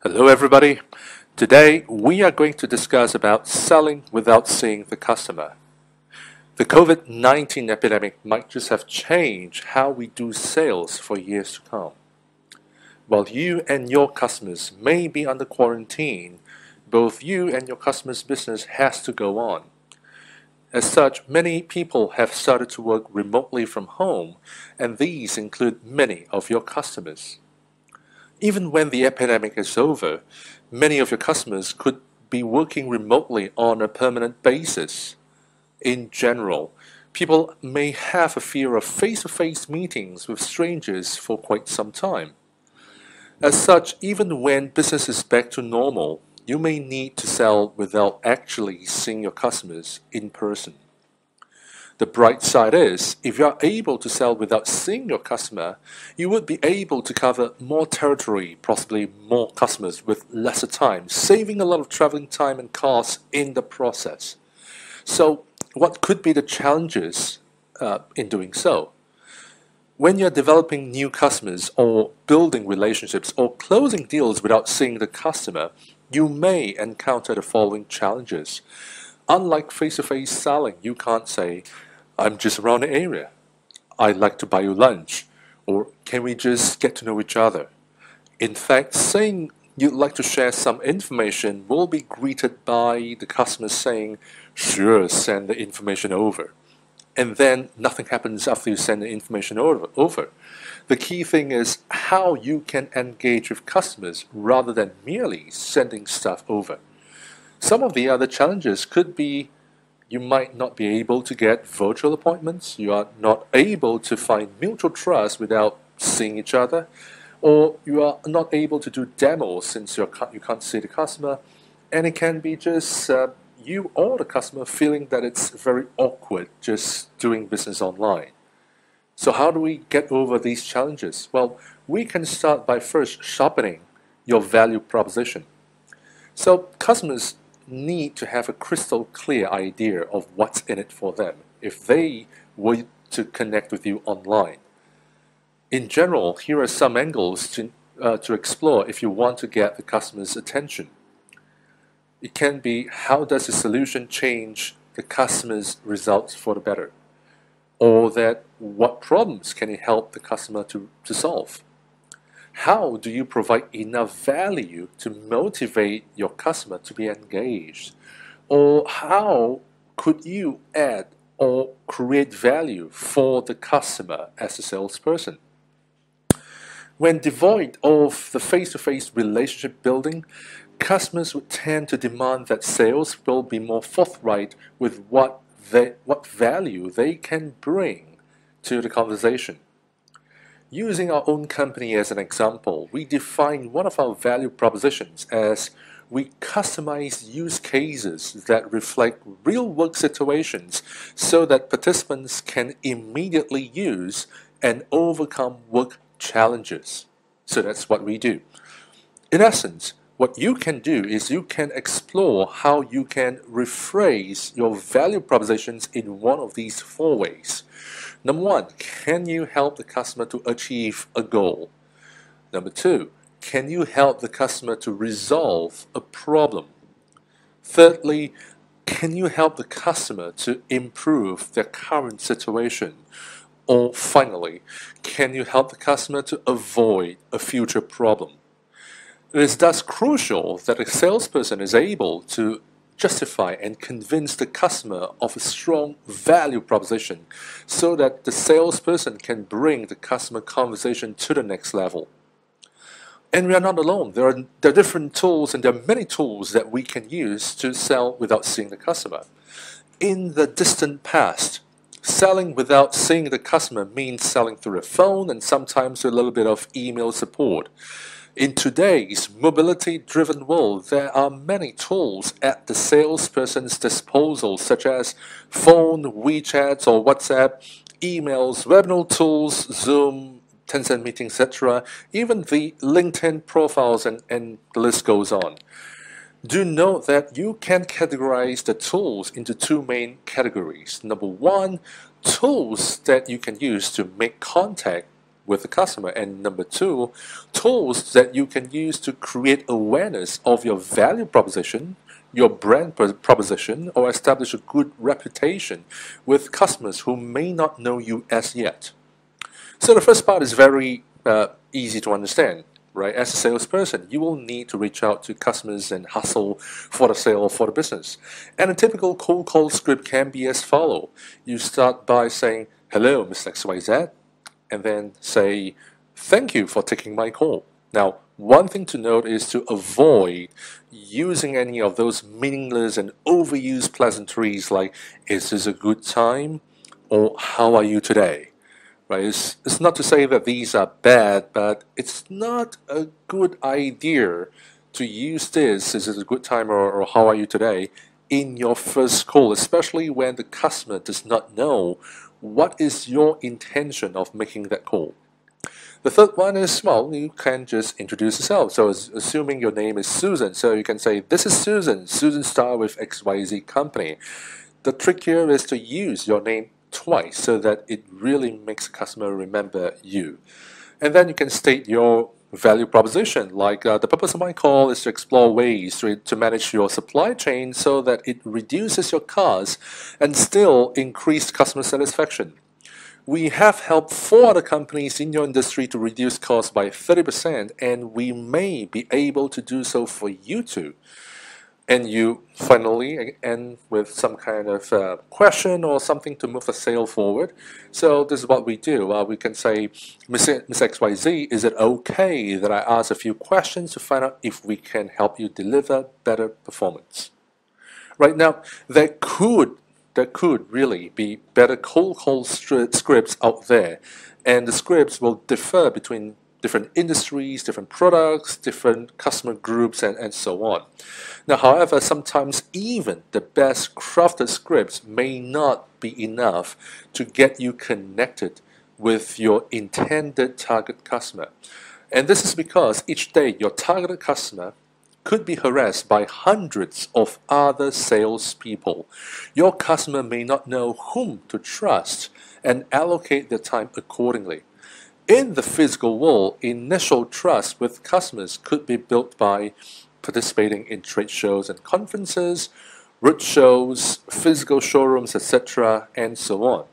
Hello everybody. Today we are going to discuss about selling without seeing the customer. The COVID-19 epidemic might just have changed how we do sales for years to come. While you and your customers may be under quarantine, both you and your customers' business has to go on. As such, many people have started to work remotely from home, and these include many of your customers. Even when the epidemic is over, many of your customers could be working remotely on a permanent basis. In general, people may have a fear of face-to-face meetings with strangers for quite some time. As such, even when business is back to normal, you may need to sell without actually seeing your customers in person. The bright side is, if you are able to sell without seeing your customer, you would be able to cover more territory, possibly more customers with lesser time, saving a lot of traveling time and costs in the process. So, what could be the challenges in doing so? When you're developing new customers or building relationships or closing deals without seeing the customer, you may encounter the following challenges. Unlike face-to-face selling, you can't say, "I'm just around the area. I'd like to buy you lunch," or "Can we just get to know each other?" In fact, saying you'd like to share some information will be greeted by the customer saying, "Sure, send the information over." And then nothing happens after you send the information over. The key thing is how you can engage with customers rather than merely sending stuff over. Some of the other challenges could be you might not be able to get virtual appointments, you are not able to find mutual trust without seeing each other, or you are not able to do demos since you can't see the customer, and it can be just you or the customer feeling that it's very awkward just doing business online. So how do we get over these challenges? Well, we can start by first sharpening your value proposition. So customers need to have a crystal clear idea of what's in it for them if they were to connect with you online. In general, here are some angles to explore if you want to get the customer's attention. It can be, how does the solution change the customer's results for the better? Or that, what problems can it help the customer to solve? How do you provide enough value to motivate your customer to be engaged? Or how could you add or create value for the customer as a salesperson? When devoid of the face-to-face relationship building, customers would tend to demand that sales will be more forthright with what value they can bring to the conversation. Using our own company as an example, we define one of our value propositions as we customize use cases that reflect real work situations so that participants can immediately use and overcome work challenges. So that's what we do. In essence, what you can do is you can explore how you can rephrase your value propositions in one of these four ways. Number one, can you help the customer to achieve a goal? Number two, can you help the customer to resolve a problem? Thirdly, can you help the customer to improve their current situation? Or finally, can you help the customer to avoid a future problem? It is thus crucial that a salesperson is able to justify and convince the customer of a strong value proposition so that the salesperson can bring the customer conversation to the next level. And we are not alone. There are different tools, and there are many tools that we can use to sell without seeing the customer. In the distant past, selling without seeing the customer means selling through a phone and sometimes a little bit of email support. In today's mobility-driven world, there are many tools at the salesperson's disposal, such as phone, WeChat or WhatsApp, emails, webinar tools, Zoom, Tencent meetings, etc., even the LinkedIn profiles, and the list goes on. Do note that you can categorize the tools into two main categories. Number one, tools that you can use to make contact with the customer. And number two, tools that you can use to create awareness of your value proposition, your brand proposition, or establish a good reputation with customers who may not know you as yet. So the first part is very easy to understand. Right? As a salesperson, you will need to reach out to customers and hustle for the sale or for the business. And a typical cold call script can be as follows. You start by saying, "Hello, Mr. XYZ," and then say, "Thank you for taking my call." Now, one thing to note is to avoid using any of those meaningless and overused pleasantries like, "Is this a good time?" or "How are you today?" Right? It's not to say that these are bad, but it's not a good idea to use this, "Is it a good time?" or "How are you today?" in your first call, especially when the customer does not know what is your intention of making that call. The third one is, well, you can just introduce yourself. So assuming your name is Susan, so you can say, "This is Susan, Susan Star with XYZ Company." The trick here is to use your name twice so that it really makes the customer remember you. And then you can state your value proposition, like the purpose of my call is to explore ways to manage your supply chain so that it reduces your costs and still increase customer satisfaction. We have helped 4 other companies in your industry to reduce costs by 30%, and we may be able to do so for you too. And you finally end with some kind of question or something to move the sale forward. So this is what we do. We can say, Ms. XYZ, is it okay that I ask a few questions to find out if we can help you deliver better performance? Right now, there could really be better cold call scripts out there, and the scripts will differ between different industries, different products, different customer groups, and so on. Now, however, sometimes even the best crafted scripts may not be enough to get you connected with your intended target customer. And this is because each day your targeted customer could be harassed by hundreds of other salespeople. Your customer may not know whom to trust and allocate their time accordingly. In the physical world, initial trust with customers could be built by participating in trade shows and conferences, road shows, physical showrooms, etc., and so on.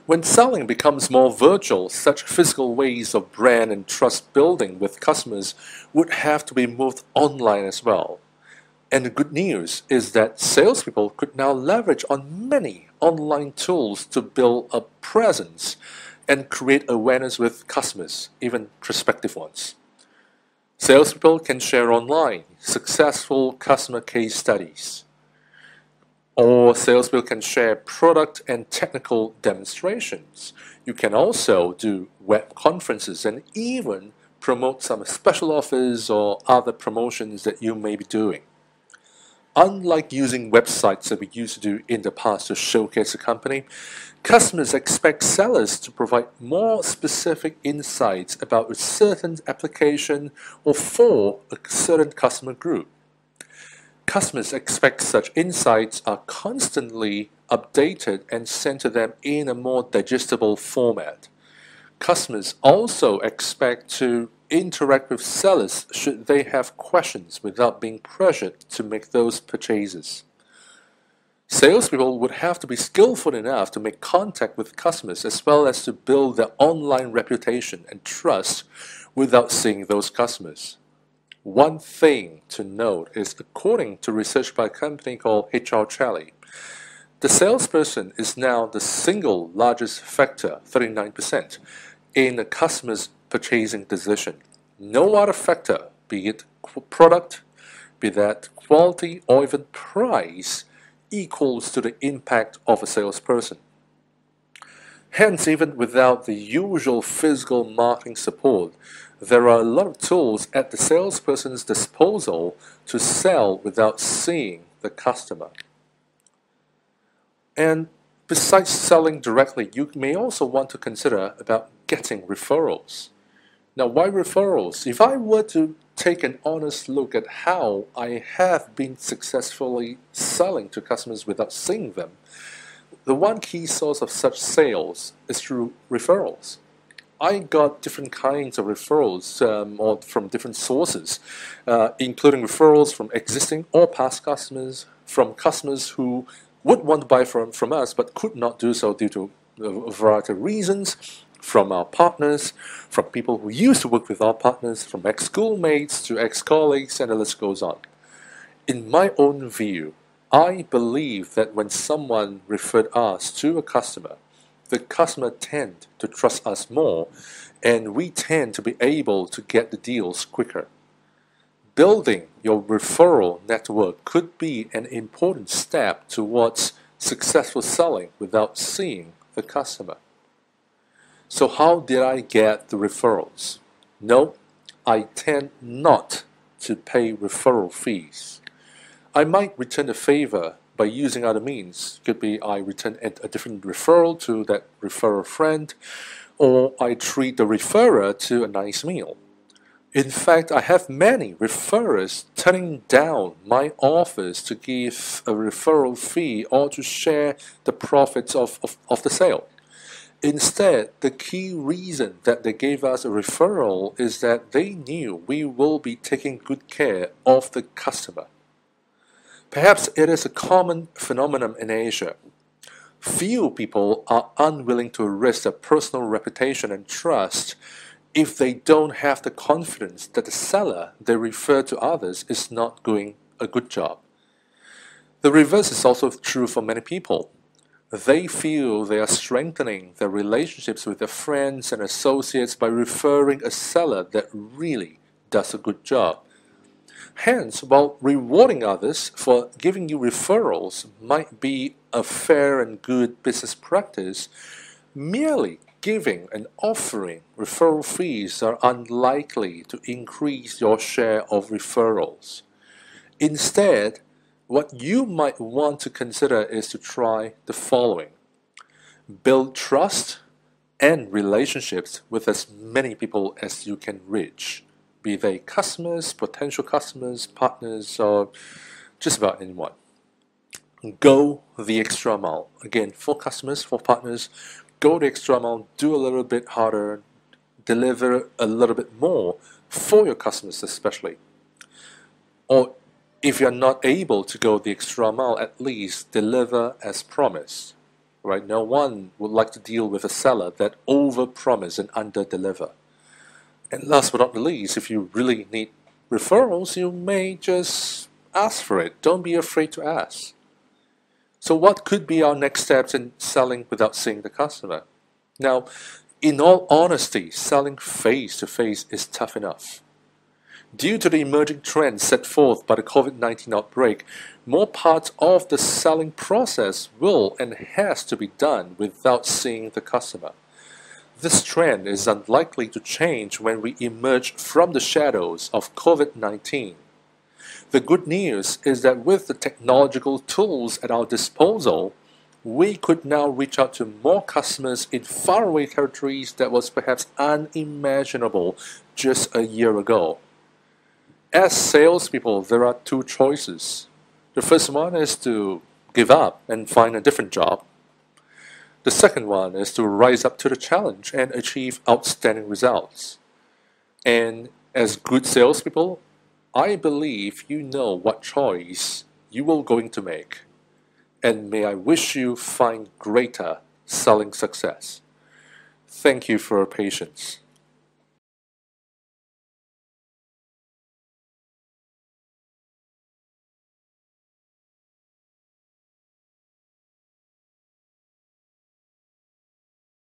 When selling becomes more virtual, such physical ways of brand and trust building with customers would have to be moved online as well. And the good news is that salespeople could now leverage on many online tools to build a presence and create awareness with customers, even prospective ones. Salespeople can share online successful customer case studies, or salespeople can share product and technical demonstrations. You can also do web conferences and even promote some special offers or other promotions that you may be doing. Unlike using websites that we used to do in the past to showcase a company, customers expect sellers to provide more specific insights about a certain application or for a certain customer group. Customers expect such insights are constantly updated and sent to them in a more digestible format. Customers also expect to interact with sellers should they have questions without being pressured to make those purchases. Salespeople would have to be skillful enough to make contact with customers as well as to build their online reputation and trust without seeing those customers. One thing to note is, according to research by a company called HR Charlie, the salesperson is now the single largest factor, 39%, in a customer's purchasing decision. No other factor, be it product, be that quality, or even price, equals to the impact of a salesperson. Hence, even without the usual physical marketing support, there are a lot of tools at the salesperson's disposal to sell without seeing the customer. And besides selling directly, you may also want to consider about getting referrals. Now, why referrals? If I were to take an honest look at how I have been successfully selling to customers without seeing them, the one key source of such sales is through referrals. I got different kinds of referrals or from different sources, including referrals from existing or past customers, from customers who would want to buy from us but could not do so due to a variety of reasons, from our partners, from people who used to work with our partners, from ex-schoolmates to ex-colleagues, and the list goes on. In my own view, I believe that when someone referred us to a customer, the customer tend to trust us more, and we tend to be able to get the deals quicker. Building your referral network could be an important step towards successful selling without seeing the customer. So how did I get the referrals? No, I tend not to pay referral fees. I might return a favor by using other means. Could be I return a different referral to that referrer friend, or I treat the referrer to a nice meal. In fact, I have many referrers turning down my offers to give a referral fee or to share the profits of the sale. Instead, the key reason that they gave us a referral is that they knew we will be taking good care of the customer. Perhaps it is a common phenomenon in Asia. Few people are unwilling to risk their personal reputation and trust if they don't have the confidence that the seller they refer to others is not doing a good job. The reverse is also true for many people. They feel they are strengthening their relationships with their friends and associates by referring a seller that really does a good job. Hence, while rewarding others for giving you referrals might be a fair and good business practice, merely giving and offering referral fees are unlikely to increase your share of referrals. Instead, what you might want to consider is to try the following. Build trust and relationships with as many people as you can reach, be they customers, potential customers, partners, or just about anyone. Go the extra mile. Again, for customers, for partners, go the extra mile, do a little bit harder, deliver a little bit more for your customers especially. Or if you're not able to go the extra mile, at least deliver as promised. Right? No one would like to deal with a seller that over-promise and under-deliver. And last but not least, if you really need referrals, you may just ask for it. Don't be afraid to ask. So what could be our next steps in selling without seeing the customer? Now, in all honesty, selling face-to-face is tough enough. Due to the emerging trends set forth by the COVID-19 outbreak, more parts of the selling process will and has to be done without seeing the customer. This trend is unlikely to change when we emerge from the shadows of COVID-19. The good news is that with the technological tools at our disposal, we could now reach out to more customers in faraway territories that was perhaps unimaginable just a year ago. As salespeople, there are two choices. The first one is to give up and find a different job. The second one is to rise up to the challenge and achieve outstanding results. And as good salespeople, I believe you know what choice you are going to make. And may I wish you find greater selling success. Thank you for your patience.